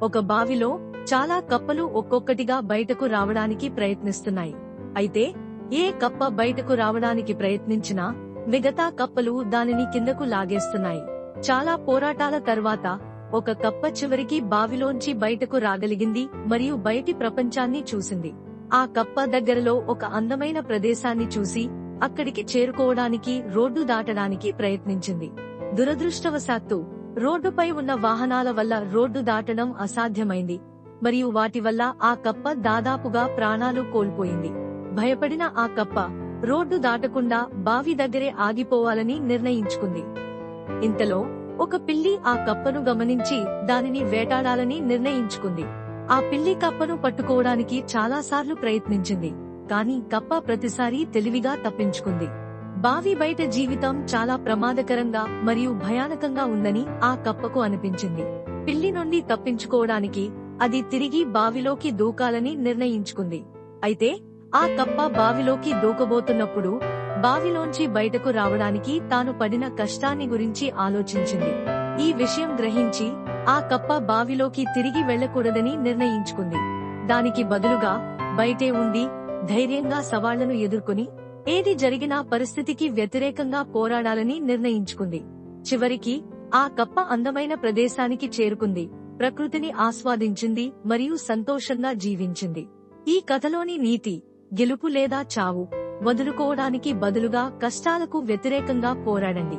ఒక బావిలో చాలా కప్పలు ఒక్కొక్కటిగా బయటకు రావడానికి ప్రయత్నిస్తున్నాయి. అయితే ఏ కప్ప బయటకు రావడానికి ప్రయత్నించినా మిగతా కప్పలు దానిని కిందకు లాగేస్తున్నాయి. చాలా పోరాటాల తర్వాత ఒక కప్ప చివరికి బావిలోంచి బయటకు రాగలిగింది మరియు బయటి ప్రపంచాన్ని చూసింది. ఆ కప్ప దగ్గరలో ఒక అందమైన ప్రదేశాన్ని చూసి అక్కడికి చేరుకోవడానికి రోడ్డు దాటడానికి ప్రయత్నించింది. దురదృష్టవశాత్తు రోడ్డుపై ఉన్న వాహనాల వల్ల రోడ్డు దాటడం అసాధ్యమైంది మరియు వాటి వల్ల ఆ కప్ప దాదాపుగా ప్రాణాలు కోల్పోయింది. భయపడిన ఆ కప్ప రోడ్డు దాటకుండా బావి దగ్గరే ఆగిపోవాలని నిర్ణయించుకుంది. ఇంతలో ఒక పిల్లి ఆ కప్పను గమనించి దానిని వేటాడాలని నిర్ణయించుకుంది. ఆ పిల్లి కప్పను పట్టుకోవడానికి చాలాసార్లు ప్రయత్నించింది, కాని కప్ప ప్రతిసారీ తెలివిగా తప్పించుకుంది. బావి బయట జీవితం చాలా ప్రమాదకరంగా మరియు భయానకంగా ఉందని ఆ కప్పకు అనిపించింది. పిల్లి నుండి తప్పించుకోవడానికి అది తిరిగి బావిలోకి దూకాలని నిర్ణయించుకుంది. అయితే ఆ కప్ప బావిలోకి దూకబోతున్నప్పుడు బావిలోంచి బయటకు రావడానికి తాను పడిన కష్టాన్ని గురించి ఆలోచించింది. ఈ విషయం గ్రహించి ఆ కప్ప బావిలోకి తిరిగి వెళ్లకూడదని నిర్ణయించుకుంది. దానికి బదులుగా బయటే ఉండి ధైర్యంగా సవాళ్లను ఎదుర్కొని ఏది జరిగినా పరిస్థితికి వ్యతిరేకంగా పోరాడాలని నిర్ణయించుకుంది. చివరికి ఆ కప్ప అందమైన ప్రదేశానికి చేరుకుంది, ప్రకృతిని ఆస్వాదించింది మరియు సంతోషంగా జీవించింది. ఈ కథలోని నీతి గెలుపు లేదా చావు, వదులుకోవడానికి బదులుగా కష్టాలకు వ్యతిరేకంగా పోరాడండి.